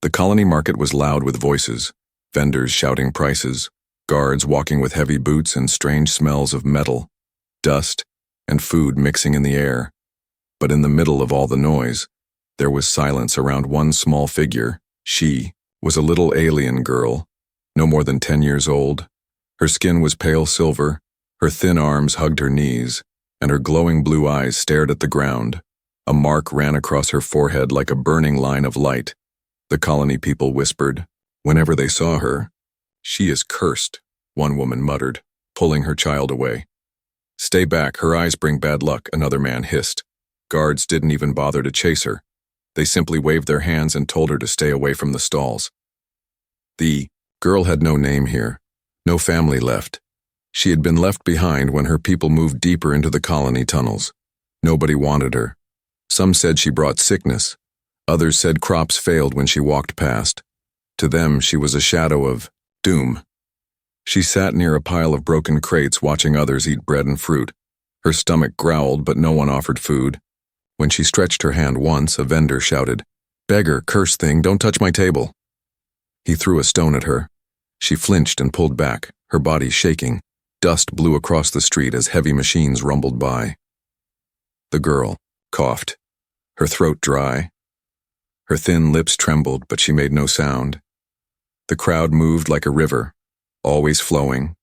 The colony market was loud with voices, vendors shouting prices, guards walking with heavy boots and strange smells of metal, dust, and food mixing in the air. But in the middle of all the noise, there was silence around one small figure. She was a little alien girl, no more than 10 years old. Her skin was pale silver, her thin arms hugged her knees, and her glowing blue eyes stared at the ground. A mark ran across her forehead like a burning line of light. The colony people whispered, whenever they saw her. "She is cursed," one woman muttered, pulling her child away. "Stay back, her eyes bring bad luck," another man hissed. Guards didn't even bother to chase her. They simply waved their hands and told her to stay away from the stalls. The girl had no name here, no family left. She had been left behind when her people moved deeper into the colony tunnels. Nobody wanted her. Some said she brought sickness. Others said crops failed when she walked past. To them, she was a shadow of doom. She sat near a pile of broken crates watching others eat bread and fruit. Her stomach growled, but no one offered food. When she stretched her hand once, a vendor shouted, "Beggar, curse thing, don't touch my table." He threw a stone at her. She flinched and pulled back, her body shaking. Dust blew across the street as heavy machines rumbled by. The girl coughed, her throat dry. Her thin lips trembled, but she made no sound. The crowd moved like a river, always flowing,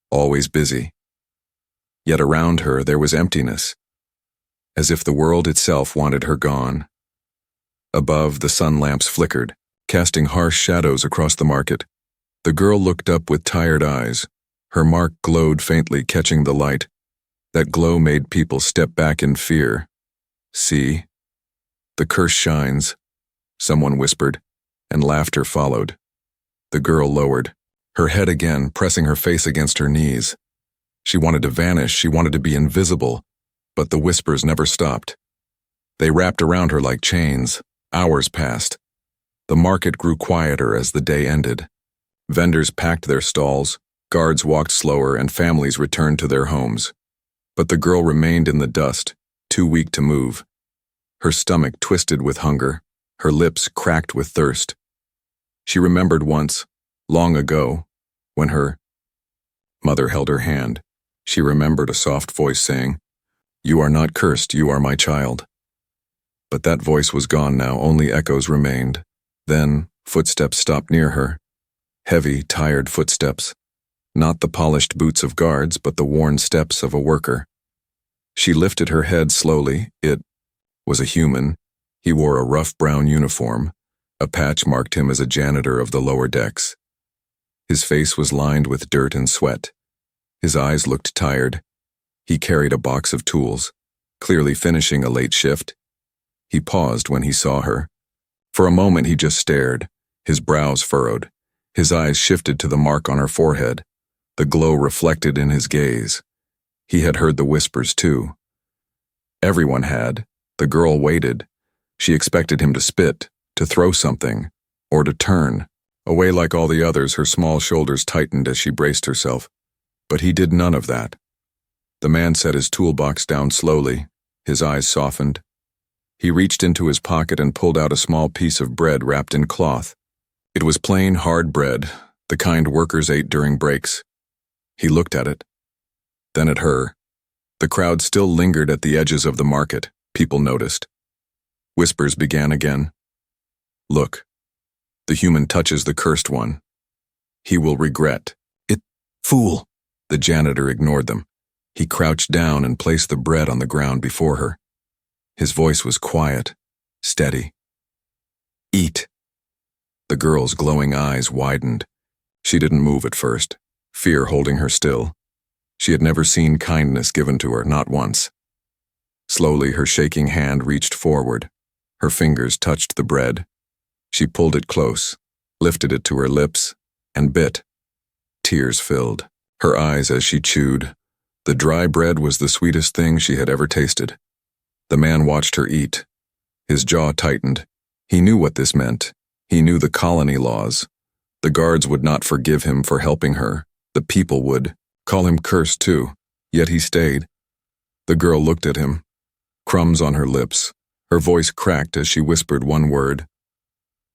always busy. Yet around her there was emptiness, as if the world itself wanted her gone. Above, the sun lamps flickered, casting harsh shadows across the market. The girl looked up with tired eyes. Her mark glowed faintly, catching the light. That glow made people step back in fear. "See? The curse shines," someone whispered, and laughter followed. The girl lowered, her head again, pressing her face against her knees. She wanted to vanish, she wanted to be invisible, but the whispers never stopped. They wrapped around her like chains. Hours passed. The market grew quieter as the day ended. Vendors packed their stalls, guards walked slower, and families returned to their homes. But the girl remained in the dust, too weak to move. Her stomach twisted with hunger, her lips cracked with thirst. She remembered once, long ago, when her mother held her hand. She remembered a soft voice saying, "You are not cursed, you are my child." But that voice was gone now, only echoes remained. Then, footsteps stopped near her. Heavy, tired footsteps. Not the polished boots of guards, but the worn steps of a worker. She lifted her head slowly. It was a human. He wore a rough brown uniform. A patch marked him as a janitor of the lower decks. His face was lined with dirt and sweat. His eyes looked tired. He carried a box of tools, clearly finishing a late shift. He paused when he saw her. For a moment he just stared, his brows furrowed. His eyes shifted to the mark on her forehead, the glow reflected in his gaze. He had heard the whispers too. Everyone had. The girl waited. She expected him to spit, to throw something, or to turn. Away like all the others, her small shoulders tightened as she braced herself. But he did none of that. The man set his toolbox down slowly, his eyes softened. He reached into his pocket and pulled out a small piece of bread wrapped in cloth. It was plain, hard bread, the kind workers ate during breaks. He looked at it, then at her. The crowd still lingered at the edges of the market, people noticed. Whispers began again. "Look, the human touches the cursed one. He will regret it." "Fool!" The janitor ignored them. He crouched down and placed the bread on the ground before her. His voice was quiet, steady. "Eat." The girl's glowing eyes widened. She didn't move at first, fear holding her still. She had never seen kindness given to her, not once. Slowly, her shaking hand reached forward. Her fingers touched the bread. She pulled it close, lifted it to her lips, and bit. Tears filled her eyes as she chewed. The dry bread was the sweetest thing she had ever tasted. The man watched her eat. His jaw tightened. He knew what this meant. He knew the colony laws. The guards would not forgive him for helping her. The people would call him cursed too. Yet he stayed. The girl looked at him, crumbs on her lips. Her voice cracked as she whispered one word.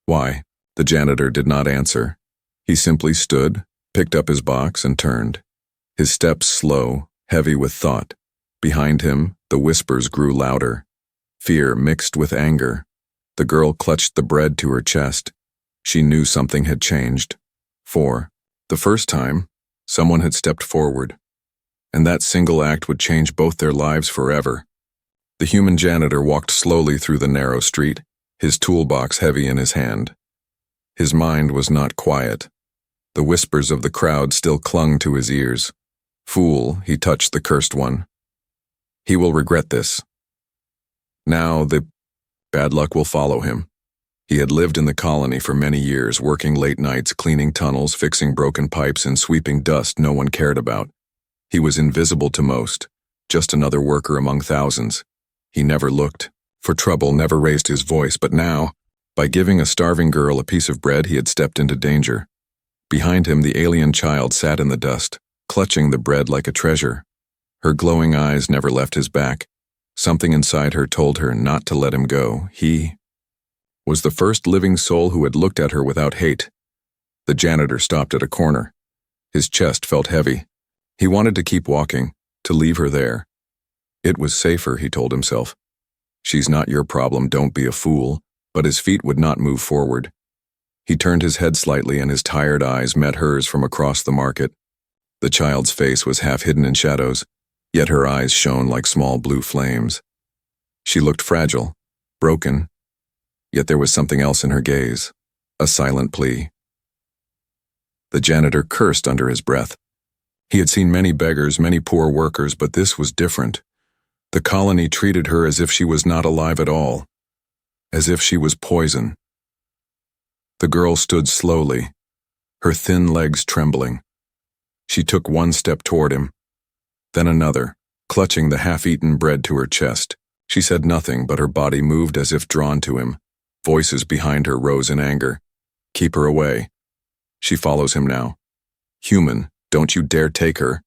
"Why?" The janitor did not answer. He simply stood, picked up his box, and turned. His steps slow, heavy with thought. Behind him, the whispers grew louder. Fear mixed with anger. The girl clutched the bread to her chest. She knew something had changed. For the first time, someone had stepped forward. And that single act would change both their lives forever. The human janitor walked slowly through the narrow street, his toolbox heavy in his hand. His mind was not quiet. The whispers of the crowd still clung to his ears. Fool, he touched the cursed one. He will regret this. Now the bad luck will follow him. He had lived in the colony for many years, working late nights, cleaning tunnels, fixing broken pipes, and sweeping dust no one cared about. He was invisible to most, just another worker among thousands. He never looked for trouble, never raised his voice, but now, by giving a starving girl a piece of bread, he had stepped into danger. Behind him, the alien child sat in the dust, clutching the bread like a treasure. Her glowing eyes never left his back. Something inside her told her not to let him go. He was the first living soul who had looked at her without hate. The janitor stopped at a corner. His chest felt heavy. He wanted to keep walking, to leave her there. It was safer, he told himself. She's not your problem, don't be a fool. But his feet would not move forward. He turned his head slightly and his tired eyes met hers from across the market. The child's face was half hidden in shadows, yet her eyes shone like small blue flames. She looked fragile, broken, yet there was something else in her gaze, a silent plea. The janitor cursed under his breath. He had seen many beggars, many poor workers, but this was different. The colony treated her as if she was not alive at all, as if she was poison. The girl stood slowly, her thin legs trembling. She took one step toward him, then another, clutching the half-eaten bread to her chest. She said nothing, but her body moved as if drawn to him. Voices behind her rose in anger. Keep her away. She follows him now. Human, don't you dare take her.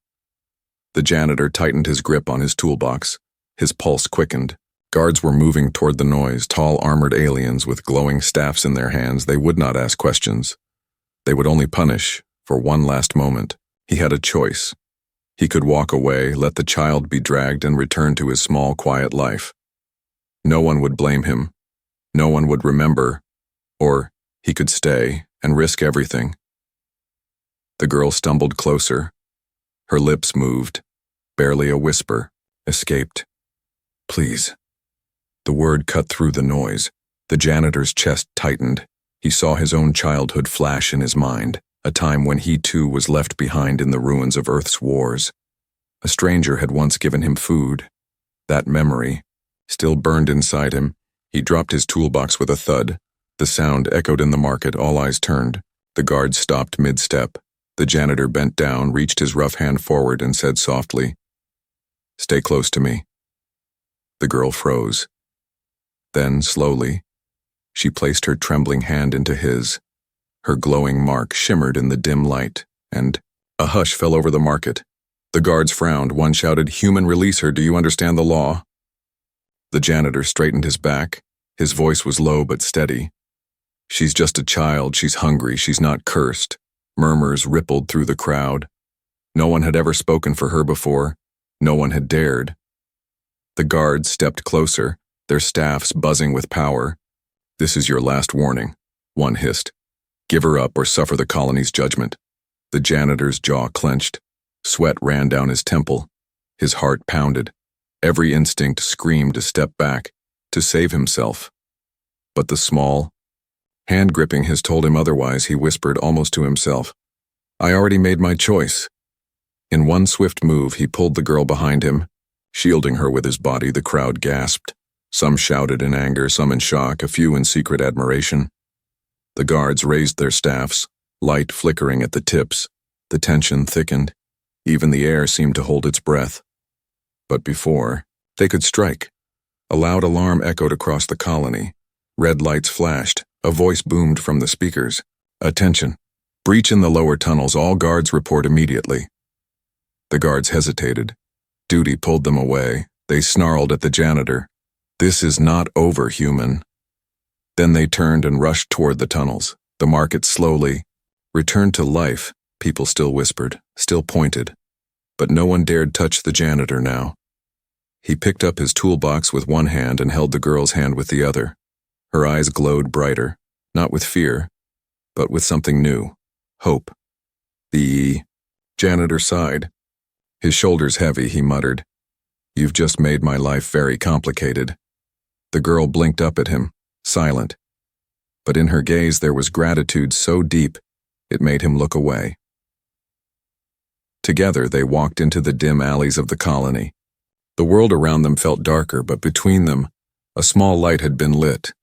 The janitor tightened his grip on his toolbox. His pulse quickened. Guards were moving toward the noise, tall armored aliens with glowing staffs in their hands. They would not ask questions. They would only punish, for one last moment. He had a choice. He could walk away, let the child be dragged, and return to his small, quiet life. No one would blame him. No one would remember. Or he could stay and risk everything. The girl stumbled closer. Her lips moved. Barely a whisper escaped. Please. The word cut through the noise. The janitor's chest tightened. He saw his own childhood flash in his mind, a time when he too was left behind in the ruins of Earth's wars. A stranger had once given him food. That memory still burned inside him. He dropped his toolbox with a thud. The sound echoed in the market, all eyes turned. The guard stopped mid-step. The janitor bent down, reached his rough hand forward, and said softly, "Stay close to me." The girl froze. Then, slowly, she placed her trembling hand into his. Her glowing mark shimmered in the dim light, and a hush fell over the market. The guards frowned. One shouted, "Human, release her. Do you understand the law?" The janitor straightened his back. His voice was low but steady. "She's just a child. She's hungry. She's not cursed." Murmurs rippled through the crowd. No one had ever spoken for her before. No one had dared. The guards stepped closer, their staffs buzzing with power. "This is your last warning," one hissed. "Give her up or suffer the colony's judgment." The janitor's jaw clenched. Sweat ran down his temple. His heart pounded. Every instinct screamed to step back, to save himself. But the small hand gripping his told him otherwise. He whispered almost to himself, "I already made my choice." In one swift move, he pulled the girl behind him, shielding her with his body. The crowd gasped. Some shouted in anger, some in shock, a few in secret admiration. The guards raised their staffs, light flickering at the tips. The tension thickened. Even the air seemed to hold its breath. But before they could strike, a loud alarm echoed across the colony. Red lights flashed. A voice boomed from the speakers. "Attention! Breach in the lower tunnels. All guards report immediately." The guards hesitated. Duty pulled them away. They snarled at the janitor. "This is not over, human." Then they turned and rushed toward the tunnels. The market slowly returned to life. People still whispered, still pointed, but no one dared touch the janitor now. He picked up his toolbox with one hand and held the girl's hand with the other. Her eyes glowed brighter, not with fear, but with something new, hope. The janitor sighed. His shoulders heavy, he muttered, "You've just made my life very complicated." The girl blinked up at him, silent. But in her gaze there was gratitude so deep, it made him look away. Together they walked into the dim alleys of the colony. The world around them felt darker, but between them, a small light had been lit.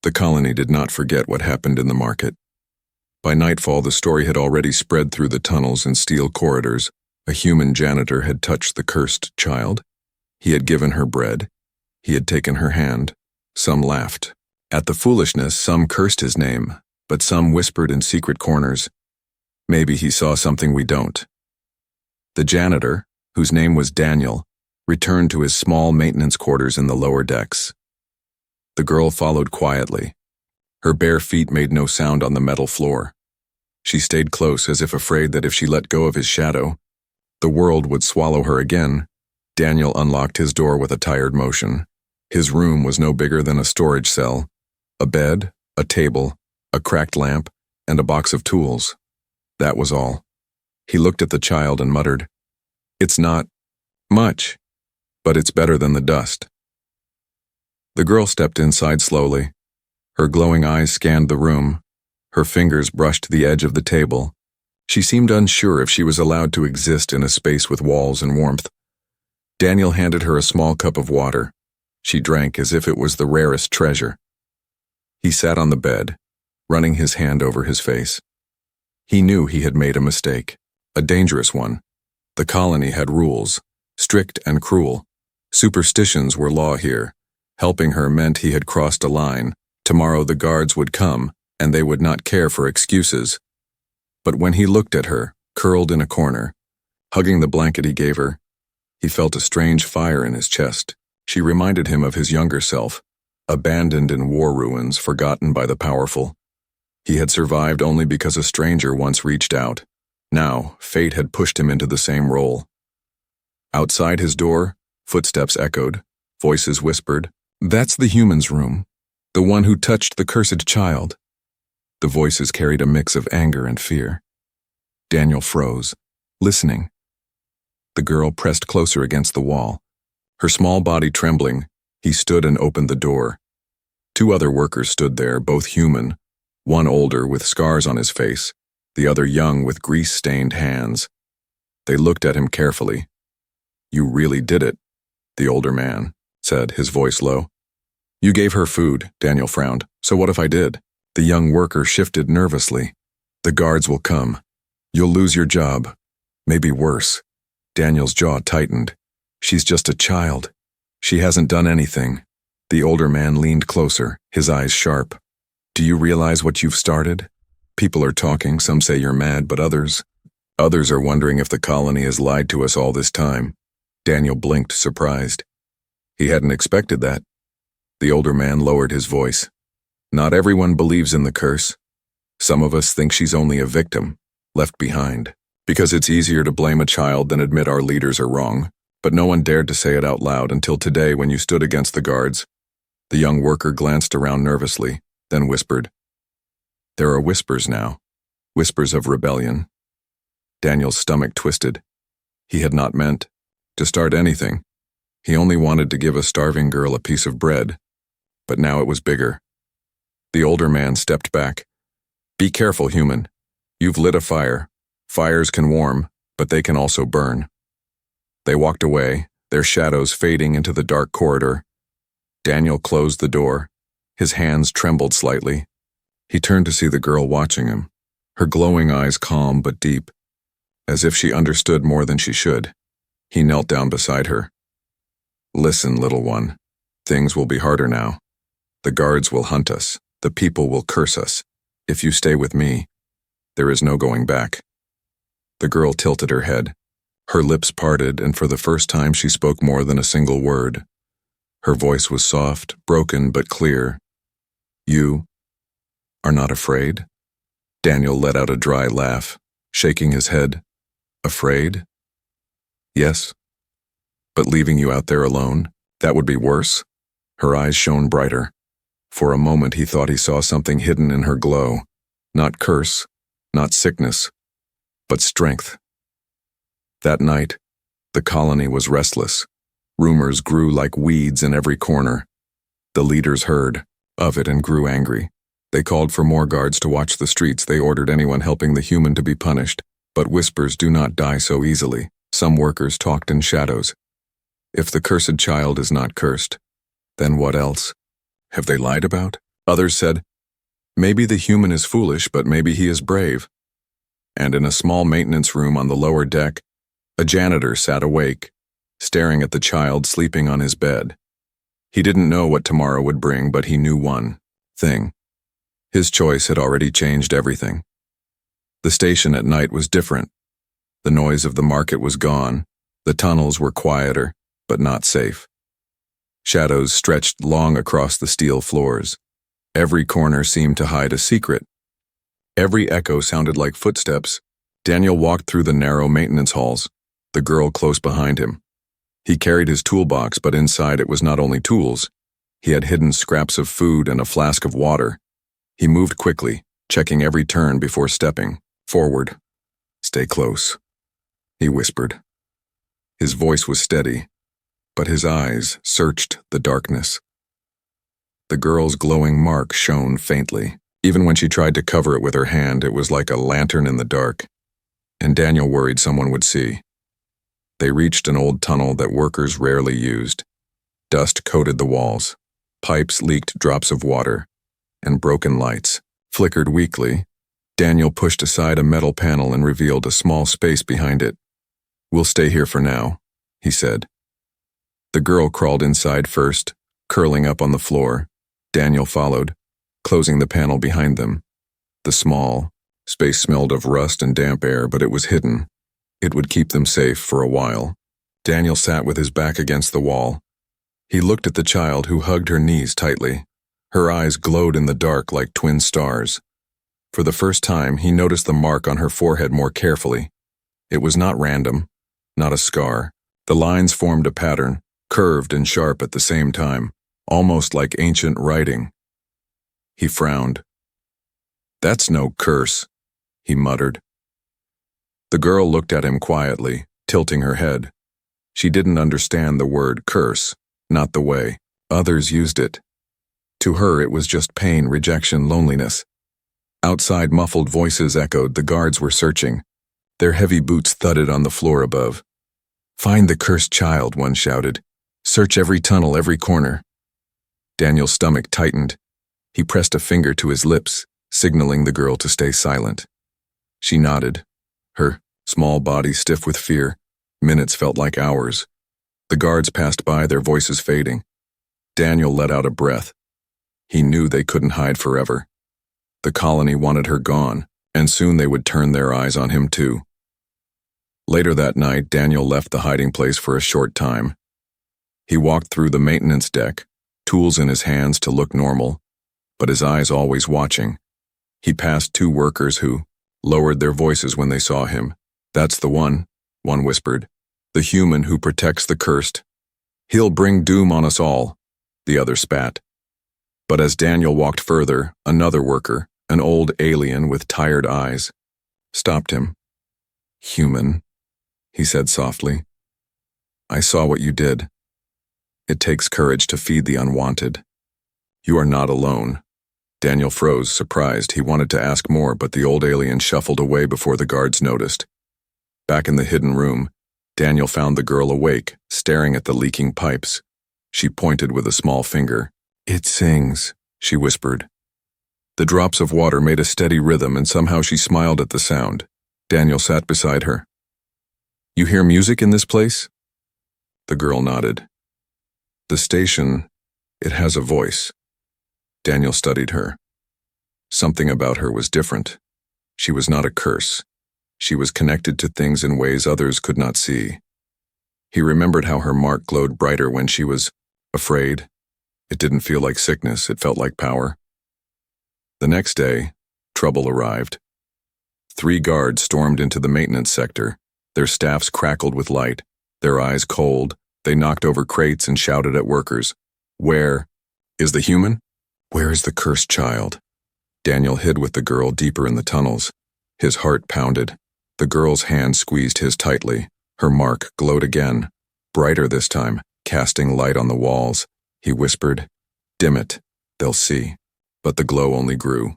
The colony did not forget what happened in the market. By nightfall, the story had already spread through the tunnels and steel corridors. A human janitor had touched the cursed child. He had given her bread. He had taken her hand. Some laughed at the foolishness, some cursed his name, but some whispered in secret corners, "Maybe he saw something we don't." The janitor, whose name was Daniel, returned to his small maintenance quarters in the lower decks. The girl followed quietly. Her bare feet made no sound on the metal floor. She stayed close, as if afraid that if she let go of his shadow, the world would swallow her again. Daniel unlocked his door with a tired motion. His room was no bigger than a storage cell. A bed, a table, a cracked lamp, and a box of tools. That was all. He looked at the child and muttered, "It's not much, but it's better than the dust." The girl stepped inside slowly. Her glowing eyes scanned the room. Her fingers brushed the edge of the table. She seemed unsure if she was allowed to exist in a space with walls and warmth. Daniel handed her a small cup of water. She drank as if it was the rarest treasure. He sat on the bed, running his hand over his face. He knew he had made a mistake, a dangerous one. The colony had rules, strict and cruel. Superstitions were law here. Helping her meant he had crossed a line. Tomorrow the guards would come, and they would not care for excuses. But when he looked at her, curled in a corner, hugging the blanket he gave her, he felt a strange fire in his chest. She reminded him of his younger self, abandoned in war ruins, forgotten by the powerful. He had survived only because a stranger once reached out. Now, fate had pushed him into the same role. Outside his door, footsteps echoed, voices whispered, "That's the human's room, the one who touched the cursed child." The voices carried a mix of anger and fear. Daniel froze, listening. The girl pressed closer against the wall. Her small body trembling, he stood and opened the door. Two other workers stood there, both human, one older with scars on his face, the other young with grease-stained hands. They looked at him carefully. "You really did it," the older man said, his voice low. "You gave her food," Daniel frowned. "So what if I did?" The young worker shifted nervously. "The guards will come. You'll lose your job. Maybe worse." Daniel's jaw tightened. "She's just a child. She hasn't done anything." The older man leaned closer, his eyes sharp. "Do you realize what you've started? People are talking, some say you're mad, but others are wondering if the colony has lied to us all this time." Daniel blinked, surprised. He hadn't expected that. The older man lowered his voice. "Not everyone believes in the curse. Some of us think she's only a victim, left behind, because it's easier to blame a child than admit our leaders are wrong. But no one dared to say it out loud until today when you stood against the guards." The young worker glanced around nervously, then whispered, "There are whispers now, whispers of rebellion." Daniel's stomach twisted. He had not meant to start anything. He only wanted to give a starving girl a piece of bread. But now it was bigger. The older man stepped back. "Be careful, human. You've lit a fire. Fires can warm, but they can also burn." They walked away, their shadows fading into the dark corridor. Daniel closed the door. His hands trembled slightly. He turned to see the girl watching him, her glowing eyes calm but deep, as if she understood more than she should. He knelt down beside her. "Listen, little one. Things will be harder now. The guards will hunt us. The people will curse us. If you stay with me, there is no going back." The girl tilted her head. Her lips parted, and for the first time she spoke more than a single word. Her voice was soft, broken, but clear. "You are not afraid?" Daniel let out a dry laugh, shaking his head. Afraid? Yes. But leaving you out there alone, that would be worse? Her eyes shone brighter. For a moment he thought he saw something hidden in her glow. Not curse, not sickness, but strength. That night, the colony was restless. Rumors grew like weeds in every corner. The leaders heard of it and grew angry. They called for more guards to watch the streets. They ordered anyone helping the human to be punished. But whispers do not die so easily. Some workers talked in shadows. If the cursed child is not cursed, then what else? Have they lied about? Others said, maybe the human is foolish, but maybe he is brave. And in a small maintenance room on the lower deck, a janitor sat awake, staring at the child sleeping on his bed. He didn't know what tomorrow would bring, but he knew one thing. His choice had already changed everything. The station at night was different. The noise of the market was gone. The tunnels were quieter, but not safe. Shadows stretched long across the steel floors. Every corner seemed to hide a secret. Every echo sounded like footsteps. Daniel walked through the narrow maintenance halls, the girl close behind him. He carried his toolbox, but inside it was not only tools. He had hidden scraps of food and a flask of water. He moved quickly, checking every turn before stepping forward. Stay close, he whispered. His voice was steady, but his eyes searched the darkness. The girl's glowing mark shone faintly. Even when she tried to cover it with her hand, it was like a lantern in the dark, and Daniel worried someone would see. They reached an old tunnel that workers rarely used. Dust coated the walls. Pipes leaked drops of water, and broken lights flickered weakly. Daniel pushed aside a metal panel and revealed a small space behind it. We'll stay here for now, he said. The girl crawled inside first, curling up on the floor. Daniel followed, closing the panel behind them. The small space smelled of rust and damp air, but it was hidden. It would keep them safe for a while. Daniel sat with his back against the wall. He looked at the child, who hugged her knees tightly. Her eyes glowed in the dark like twin stars. For the first time, he noticed the mark on her forehead more carefully. It was not random, not a scar. The lines formed a pattern, curved and sharp at the same time, almost like ancient writing. He frowned. That's no curse, he muttered. The girl looked at him quietly, tilting her head. She didn't understand the word curse, not the way others used it. To her, it was just pain, rejection, loneliness. Outside, muffled voices echoed. The guards were searching. Their heavy boots thudded on the floor above. Find the cursed child, one shouted. Search every tunnel, every corner. Daniel's stomach tightened. He pressed a finger to his lips, signaling the girl to stay silent. She nodded, her small body stiff with fear. Minutes felt like hours. The guards passed by, their voices fading. Daniel let out a breath. He knew they couldn't hide forever. The colony wanted her gone, and soon they would turn their eyes on him too. Later that night, Daniel left the hiding place for a short time. He walked through the maintenance deck, tools in his hands to look normal, but his eyes always watching. He passed two workers who lowered their voices when they saw him. That's the one whispered. The human who protects the cursed. He'll bring doom on us all, the other spat. But as Daniel walked further, another worker, an old alien with tired eyes, stopped him. Human, he said softly. I saw what you did. It takes courage to feed the unwanted. You are not alone. Daniel froze, surprised. He wanted to ask more, but the old alien shuffled away before the guards noticed. Back in the hidden room, Daniel found the girl awake, staring at the leaking pipes. She pointed with a small finger. It sings, she whispered. The drops of water made a steady rhythm, and somehow she smiled at the sound. Daniel sat beside her. You hear music in this place? The girl nodded. The station, it has a voice. Daniel studied her. Something about her was different. She was not a curse. She was connected to things in ways others could not see. He remembered how her mark glowed brighter when she was afraid. It didn't feel like sickness, it felt like power. The next day, trouble arrived. 3 guards stormed into the maintenance sector. Their staffs crackled with light, their eyes cold. They knocked over crates and shouted at workers. Where is the human? Where is the cursed child? Daniel hid with the girl deeper in the tunnels. His heart pounded. The girl's hand squeezed his tightly. Her mark glowed again, brighter this time, casting light on the walls. He whispered, "Dim it, they'll see." But the glow only grew.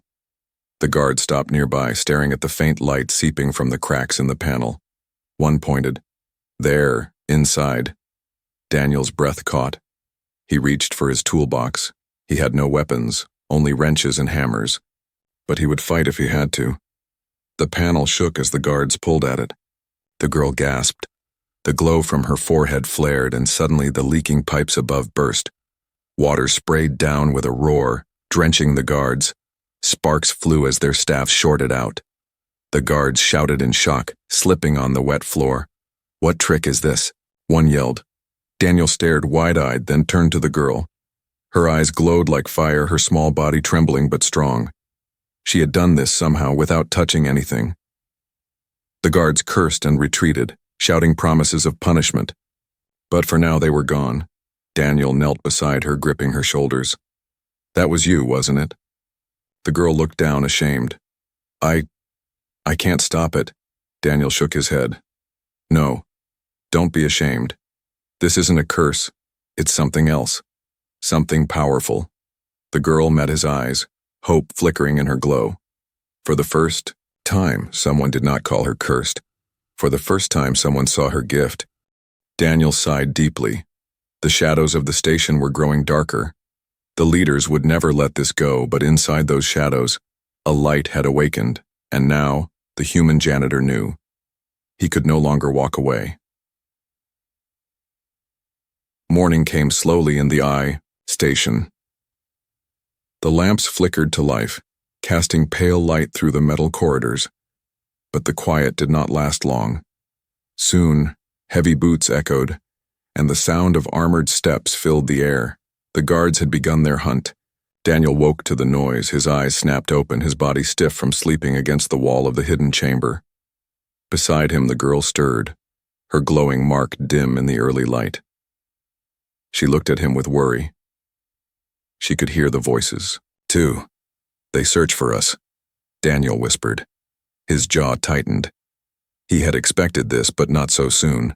The guard stopped nearby, staring at the faint light seeping from the cracks in the panel. One pointed. There, inside. Daniel's breath caught. He reached for his toolbox. He had no weapons, only wrenches and hammers. But he would fight if he had to. The panel shook as the guards pulled at it. The girl gasped. The glow from her forehead flared, and suddenly the leaking pipes above burst. Water sprayed down with a roar, drenching the guards. Sparks flew as their staffs shorted out. The guards shouted in shock, slipping on the wet floor. "What trick is this?" one yelled. Daniel stared wide-eyed, then turned to the girl. Her eyes glowed like fire, her small body trembling but strong. She had done this somehow without touching anything. The guards cursed and retreated, shouting promises of punishment. But for now they were gone. Daniel knelt beside her, gripping her shoulders. "That was you, wasn't it?" The girl looked down, ashamed. I can't stop it." Daniel shook his head. "No, don't be ashamed. This isn't a curse. It's something else. Something powerful." The girl met his eyes, hope flickering in her glow. For the first time, someone did not call her cursed. For the first time, someone saw her gift. Daniel sighed deeply. The shadows of the station were growing darker. The leaders would never let this go, but inside those shadows, a light had awakened, and now the human janitor knew. He could no longer walk away. Morning came slowly in the I station. The lamps flickered to life, casting pale light through the metal corridors. But the quiet did not last long. Soon, heavy boots echoed, and the sound of armored steps filled the air. The guards had begun their hunt. Daniel woke to the noise, his eyes snapped open, his body stiff from sleeping against the wall of the hidden chamber. Beside him, the girl stirred, her glowing mark dim in the early light. She looked at him with worry. She could hear the voices. "Two. They search for us," Daniel whispered. His jaw tightened. He had expected this, but not so soon.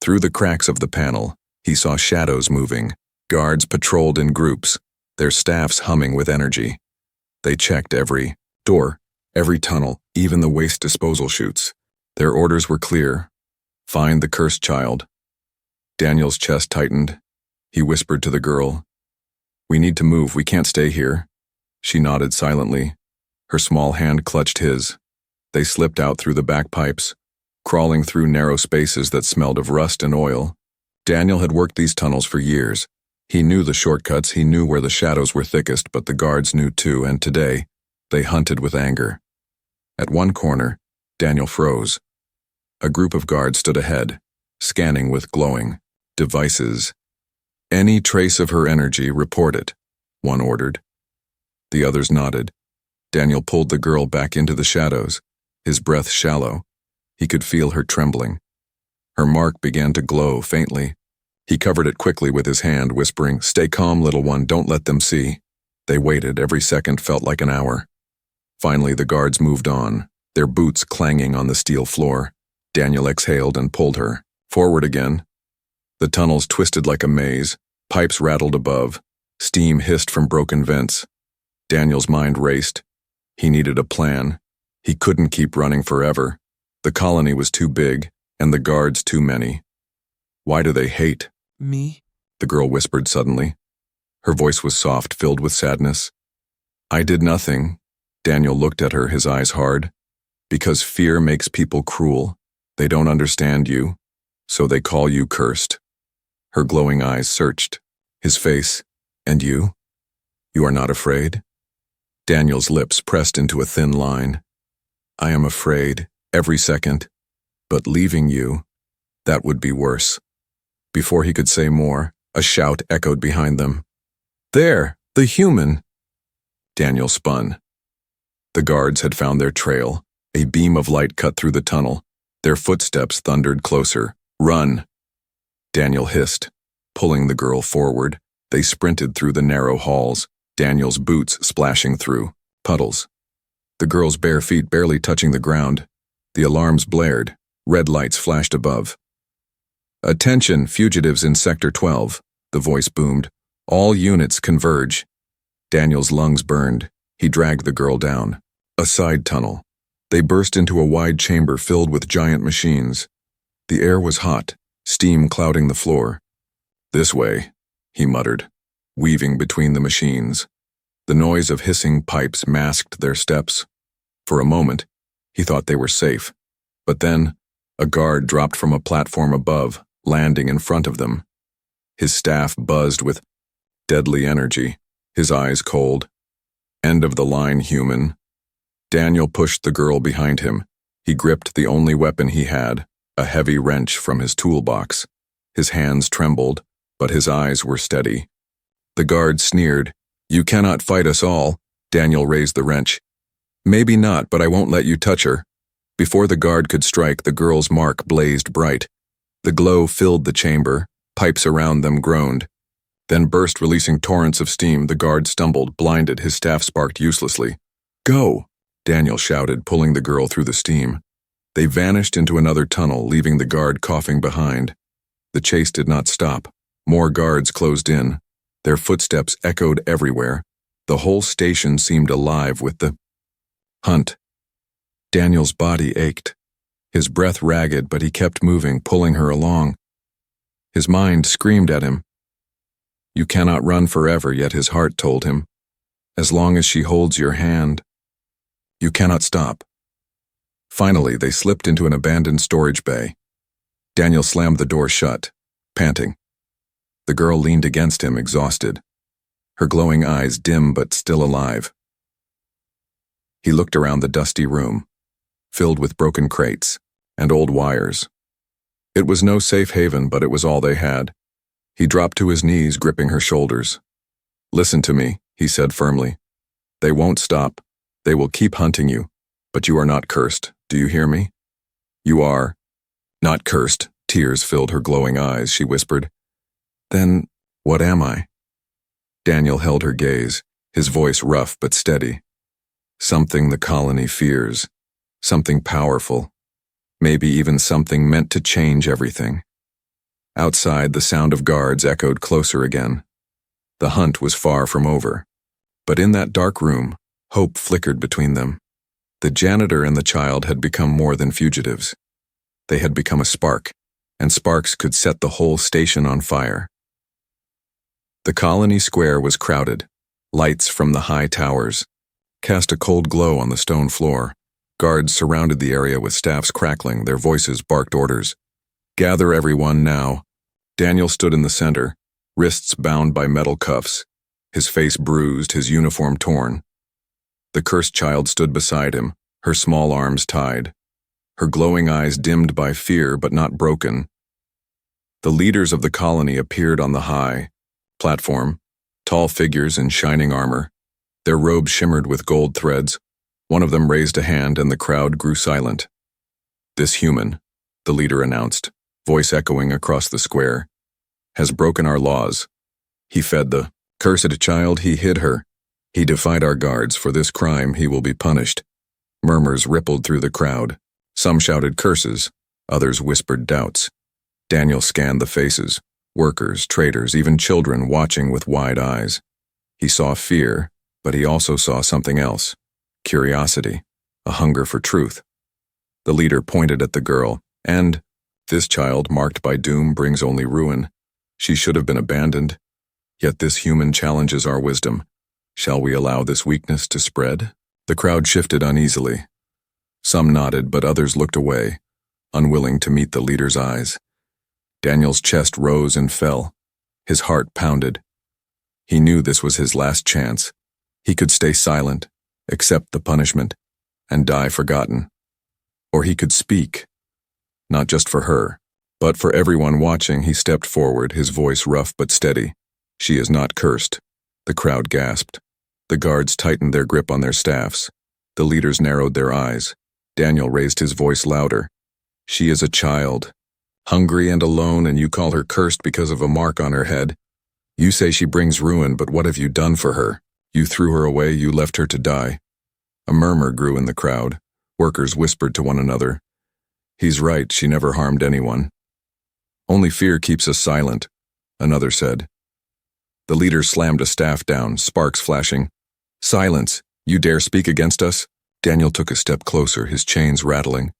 Through the cracks of the panel, he saw shadows moving. Guards patrolled in groups, their staffs humming with energy. They checked every door, every tunnel, even the waste disposal chutes. Their orders were clear. Find the cursed child. Daniel's chest tightened. He whispered to the girl, "We need to move, we can't stay here." She nodded silently. Her small hand clutched his. They slipped out through the back pipes, crawling through narrow spaces that smelled of rust and oil. Daniel had worked these tunnels for years. He knew the shortcuts, he knew where the shadows were thickest, but the guards knew too, and today, they hunted with anger. At one corner, Daniel froze. A group of guards stood ahead, scanning with glowing devices. "Any trace of her energy, report it," one ordered. The others nodded. Daniel pulled the girl back into the shadows, his breath shallow. He could feel her trembling. Her mark began to glow faintly. He covered it quickly with his hand, whispering, "Stay calm, little one, don't let them see." They waited. Every second felt like an hour. Finally, the guards moved on, their boots clanging on the steel floor. Daniel exhaled and pulled her forward again. The tunnels twisted like a maze. Pipes rattled above. Steam hissed from broken vents. Daniel's mind raced. He needed a plan. He couldn't keep running forever. The colony was too big, and the guards too many. "Why do they hate Me?" the girl whispered suddenly. Her voice was soft, filled with sadness. "I did nothing." Daniel looked at her, his eyes hard. "Because fear makes people cruel. They don't understand you, so they call you cursed." Her glowing eyes searched his face. "And you? You are not afraid?" Daniel's lips pressed into a thin line. "I am afraid, every second. But leaving you, that would be worse." Before he could say more, a shout echoed behind them. "There, the human!" Daniel spun. The guards had found their trail. A beam of light cut through the tunnel. Their footsteps thundered closer. "Run!" Daniel hissed, pulling the girl forward. They sprinted through the narrow halls, Daniel's boots splashing through puddles. The girl's bare feet barely touching the ground. The alarms blared. Red lights flashed above. "Attention, fugitives in Sector 12, the voice boomed. "All units converge." Daniel's lungs burned. He dragged the girl down. A side tunnel. They burst into a wide chamber filled with giant machines. The air was hot, steam clouding the floor. "This way," he muttered, weaving between the machines. The noise of hissing pipes masked their steps. For a moment, he thought they were safe. But then, a guard dropped from a platform above, landing in front of them. His staff buzzed with deadly energy, his eyes cold. "End of the line, human." Daniel pushed the girl behind him. He gripped the only weapon he had, a heavy wrench from his toolbox. His hands trembled, but his eyes were steady. The guard sneered. "You cannot fight us all." Daniel raised the wrench. "Maybe not, but I won't let you touch her." Before the guard could strike, the girl's mark blazed bright. The glow filled the chamber. Pipes around them groaned, then burst, releasing torrents of steam. The guard stumbled, blinded, his staff sparked uselessly. "Go!" Daniel shouted, pulling the girl through the steam. They vanished into another tunnel, leaving the guard coughing behind. The chase did not stop. More guards closed in. Their footsteps echoed everywhere. The whole station seemed alive with the hunt. Daniel's body ached, his breath ragged, but he kept moving, pulling her along. His mind screamed at him. You cannot run forever, yet his heart told him, as long as she holds your hand, you cannot stop. Finally, they slipped into an abandoned storage bay. Daniel slammed the door shut, panting. The girl leaned against him, exhausted, her glowing eyes dim but still alive. He looked around the dusty room, filled with broken crates and old wires. It was no safe haven, but it was all they had. He dropped to his knees, gripping her shoulders. "Listen to me," he said firmly. "They won't stop. They will keep hunting you, but you are not cursed. Do you hear me? You are not cursed." Tears filled her glowing eyes. She whispered, "Then what am I?" Daniel held her gaze, his voice rough but steady. "Something the colony fears, something powerful, maybe even something meant to change everything." Outside, the sound of guards echoed closer again. The hunt was far from over. But in that dark room, hope flickered between them. The janitor and the child had become more than fugitives. They had become a spark, and sparks could set the whole station on fire. The colony square was crowded. Lights from the high towers cast a cold glow on the stone floor. Guards surrounded the area with staffs crackling, their voices barked orders. "Gather everyone now." Daniel stood in the center, wrists bound by metal cuffs, his face bruised, his uniform torn. The cursed child stood beside him, her small arms tied, her glowing eyes dimmed by fear but not broken. The leaders of the colony appeared on the high platform, tall figures in shining armor. Their robes shimmered with gold threads. One of them raised a hand and the crowd grew silent. "This human," the leader announced, voice echoing across the square, "has broken our laws. He fed the cursed child, he hid her. He defied our guards. For this crime he will be punished." Murmurs rippled through the crowd. Some shouted curses, others whispered doubts. Daniel scanned the faces, workers, traders, even children watching with wide eyes. He saw fear, but he also saw something else. Curiosity, a hunger for truth. The leader pointed at the girl, and this child marked by doom brings only ruin. She should have been abandoned. Yet this human challenges our wisdom. Shall we allow this weakness to spread? The crowd shifted uneasily. Some nodded, but others looked away, unwilling to meet the leader's eyes. Daniel's chest rose and fell. His heart pounded. He knew this was his last chance. He could stay silent, accept the punishment, and die forgotten. Or he could speak, not just for her, but for everyone watching. He stepped forward, his voice rough but steady. "She is not cursed." The crowd gasped. The guards tightened their grip on their staffs. The leaders narrowed their eyes. Daniel raised his voice louder. She is a child, hungry and alone, and you call her cursed because of a mark on her head. You say she brings ruin, but what have you done for her? You threw her away, you left her to die. A murmur grew in the crowd. Workers whispered to one another. He's right, she never harmed anyone. Only fear keeps us silent, another said. The leader slammed a staff down, sparks flashing. Silence! You dare speak against us? Daniel took a step closer, his chains rattling.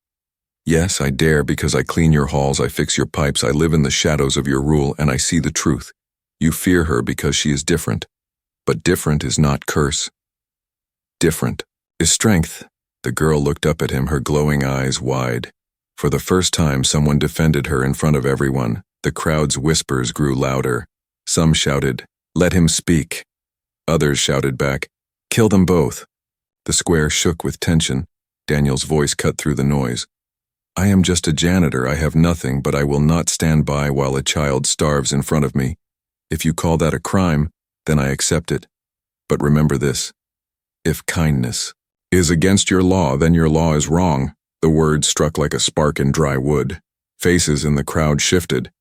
Yes, I dare, because I clean your halls, I fix your pipes, I live in the shadows of your rule, and I see the truth. You fear her because she is different. But different is not curse. Different is strength. The girl looked up at him, her glowing eyes wide. For the first time, someone defended her in front of everyone. The crowd's whispers grew louder. Some shouted, "Let him speak." Others shouted back, "Kill them both." The square shook with tension. Daniel's voice cut through the noise. I am just a janitor, I have nothing, but I will not stand by while a child starves in front of me. If you call that a crime, then I accept it. But remember this. If kindness is against your law, then your law is wrong. The words struck like a spark in dry wood. Faces in the crowd shifted.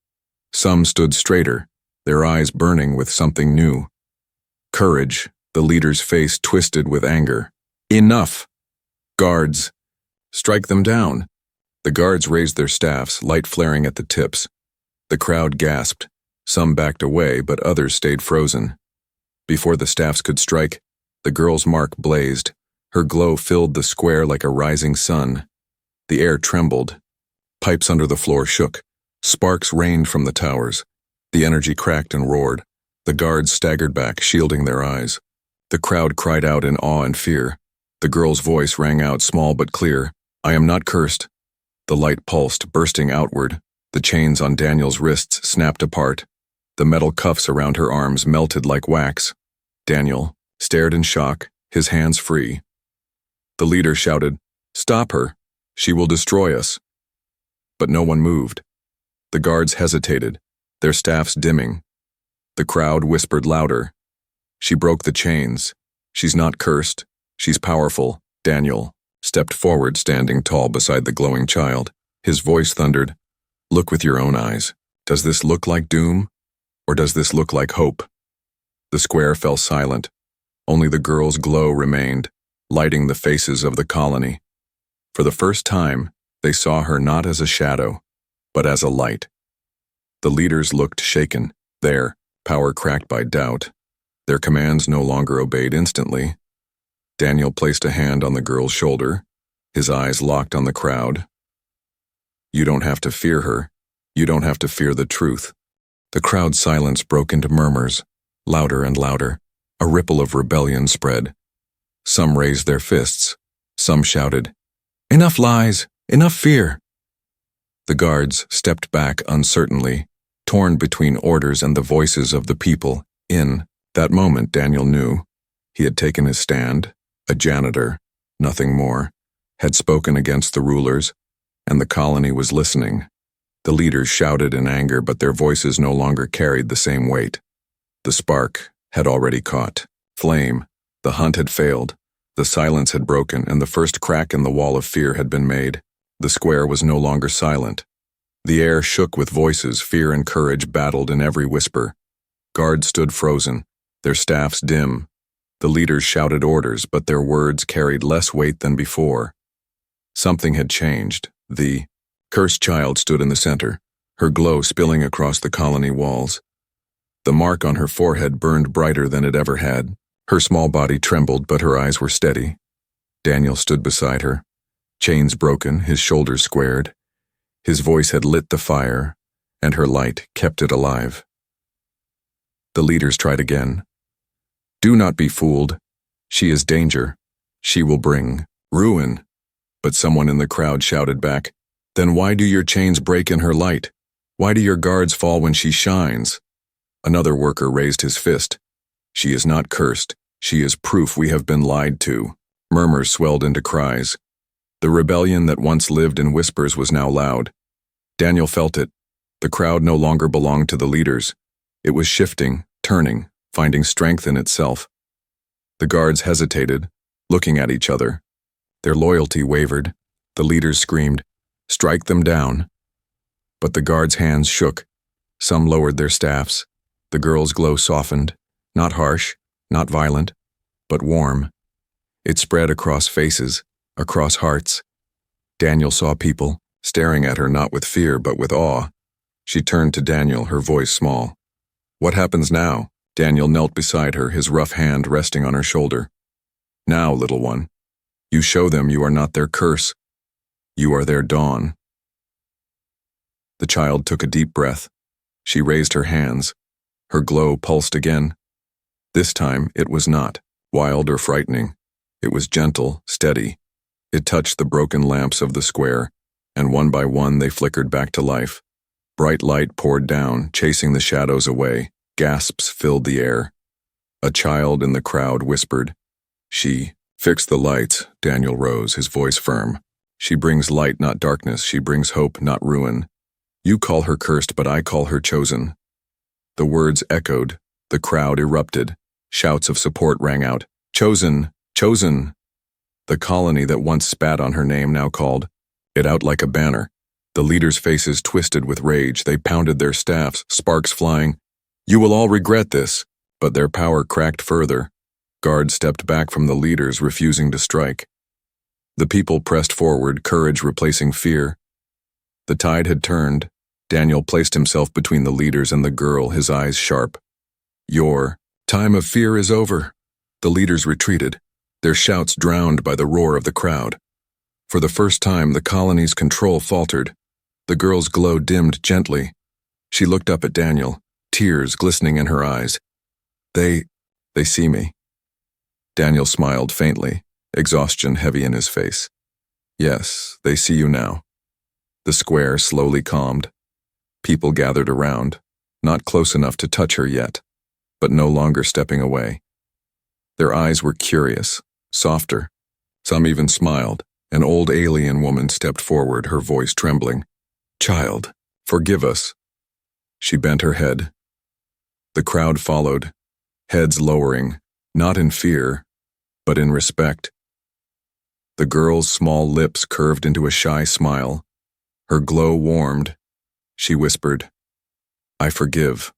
Some stood straighter, their eyes burning with something new. Courage, the leader's face twisted with anger. Enough! Guards, strike them down. The guards raised their staffs, light flaring at the tips. The crowd gasped. Some backed away, but others stayed frozen. Before the staffs could strike, the girl's mark blazed. Her glow filled the square like a rising sun. The air trembled. Pipes under the floor shook. Sparks rained from the towers. The energy cracked and roared. The guards staggered back, shielding their eyes. The crowd cried out in awe and fear. The girl's voice rang out small but clear. I am not cursed. The light pulsed, bursting outward. The chains on Daniel's wrists snapped apart. The metal cuffs around her arms melted like wax. Daniel stared in shock, his hands free. The leader shouted, "Stop her! She will destroy us." But no one moved. The guards hesitated, their staffs dimming. The crowd whispered louder. She broke the chains. She's not cursed. She's powerful. Daniel stepped forward, standing tall beside the glowing child. His voice thundered, "Look with your own eyes. Does this look like doom? Or does this look like hope?" The square fell silent. Only the girl's glow remained, lighting the faces of the colony. For the first time, they saw her not as a shadow, but as a light. The leaders looked shaken, their power cracked by doubt. Their commands no longer obeyed instantly. Daniel placed a hand on the girl's shoulder, his eyes locked on the crowd. You don't have to fear her. You don't have to fear the truth. The crowd's silence broke into murmurs, louder and louder. A ripple of rebellion spread. Some raised their fists. Some shouted, "Enough lies! Enough fear!" The guards stepped back uncertainly, torn between orders and the voices of the people. In that moment, Daniel knew. He had taken his stand. A janitor, nothing more, had spoken against the rulers, and the colony was listening. The leaders shouted in anger, but their voices no longer carried the same weight. The spark had already caught flame. The hunt had failed. The silence had broken, and the first crack in the wall of fear had been made. The square was no longer silent. The air shook with voices. Fear and courage battled in every whisper. Guards stood frozen, their staffs dim. The leaders shouted orders, but their words carried less weight than before. Something had changed. The cursed child stood in the center, her glow spilling across the colony walls. The mark on her forehead burned brighter than it ever had. Her small body trembled, but her eyes were steady. Daniel stood beside her, chains broken, his shoulders squared. His voice had lit the fire, and her light kept it alive. The leaders tried again. Do not be fooled. She is danger. She will bring ruin. But someone in the crowd shouted back, Then why do your chains break in her light? Why do your guards fall when she shines? Another worker raised his fist. She is not cursed. She is proof we have been lied to. Murmurs swelled into cries. The rebellion that once lived in whispers was now loud. Daniel felt it. The crowd no longer belonged to the leaders. It was shifting, turning, finding strength in itself. The guards hesitated, looking at each other. Their loyalty wavered. The leaders screamed, "Strike them down." But the guards' hands shook. Some lowered their staffs. The girl's glow softened, not harsh, not violent, but warm. It spread across faces, across hearts. Daniel saw people, staring at her not with fear but with awe. She turned to Daniel, her voice small. "What happens now?" Daniel knelt beside her, his rough hand resting on her shoulder. "Now, little one, you show them you are not their curse. You are their dawn." The child took a deep breath. She raised her hands. Her glow pulsed again. This time it was not wild or frightening. It was gentle, steady. It touched the broken lamps of the square, and one by one they flickered back to life. Bright light poured down, chasing the shadows away. Gasps filled the air. A child in the crowd whispered. "Fix the lights." Daniel rose, his voice firm. "She brings light, not darkness. She brings hope, not ruin. You call her cursed, but I call her chosen." The words echoed. The crowd erupted. Shouts of support rang out. "Chosen! Chosen!" The colony that once spat on her name now called it out like a banner. The leaders' faces twisted with rage. They pounded their staffs, sparks flying. "You will all regret this." But their power cracked further. Guards stepped back from the leaders, refusing to strike. The people pressed forward, courage replacing fear. The tide had turned. Daniel placed himself between the leaders and the girl, his eyes sharp. "Your time of fear is over." The leaders retreated, their shouts drowned by the roar of the crowd. For the first time, the colony's control faltered. The girl's glow dimmed gently. She looked up at Daniel, tears glistening in her eyes. They see me." Daniel smiled faintly, exhaustion heavy in his face. "Yes, they see you now." The square slowly calmed. People gathered around, not close enough to touch her yet, but no longer stepping away. Their eyes were curious, softer. Some even smiled. An old alien woman stepped forward, her voice trembling. "Child, forgive us." She bent her head. The crowd followed, heads lowering, not in fear, but in respect. The girl's small lips curved into a shy smile. Her glow warmed. She whispered, "I forgive."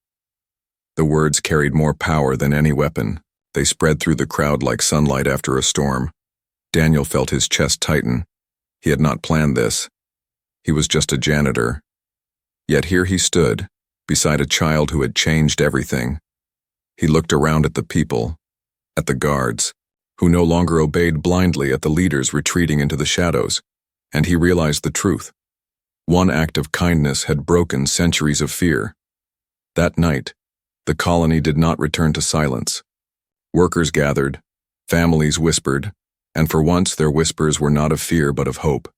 The words carried more power than any weapon. They spread through the crowd like sunlight after a storm. Daniel felt his chest tighten. He had not planned this. He was just a janitor. Yet here he stood, beside a child who had changed everything. He looked around at the people, at the guards, who no longer obeyed blindly, at the leaders retreating into the shadows, and he realized the truth. One act of kindness had broken centuries of fear. That night, the colony did not return to silence. Workers gathered, families whispered, and for once their whispers were not of fear but of hope.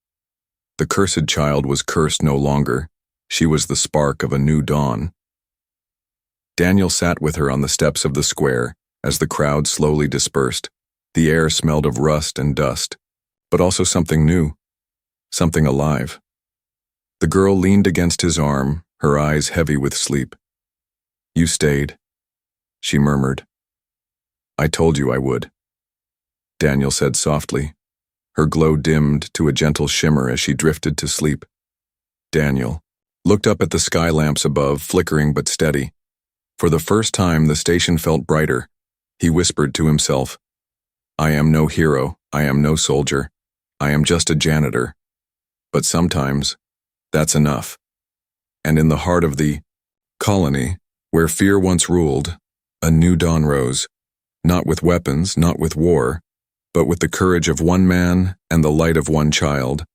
The cursed child was cursed no longer. She was the spark of a new dawn. Daniel sat with her on the steps of the square as the crowd slowly dispersed. The air smelled of rust and dust, but also something new, something alive. The girl leaned against his arm, her eyes heavy with sleep. "You stayed," she murmured. "I told you I would," Daniel said softly. Her glow dimmed to a gentle shimmer as she drifted to sleep. Daniel looked up at the sky lamps above, flickering but steady. For the first time, the station felt brighter. He whispered to himself, "I am no hero, I am no soldier, I am just a janitor. But sometimes, that's enough." And in the heart of the colony, where fear once ruled, a new dawn rose, not with weapons, not with war, but with the courage of one man and the light of one child.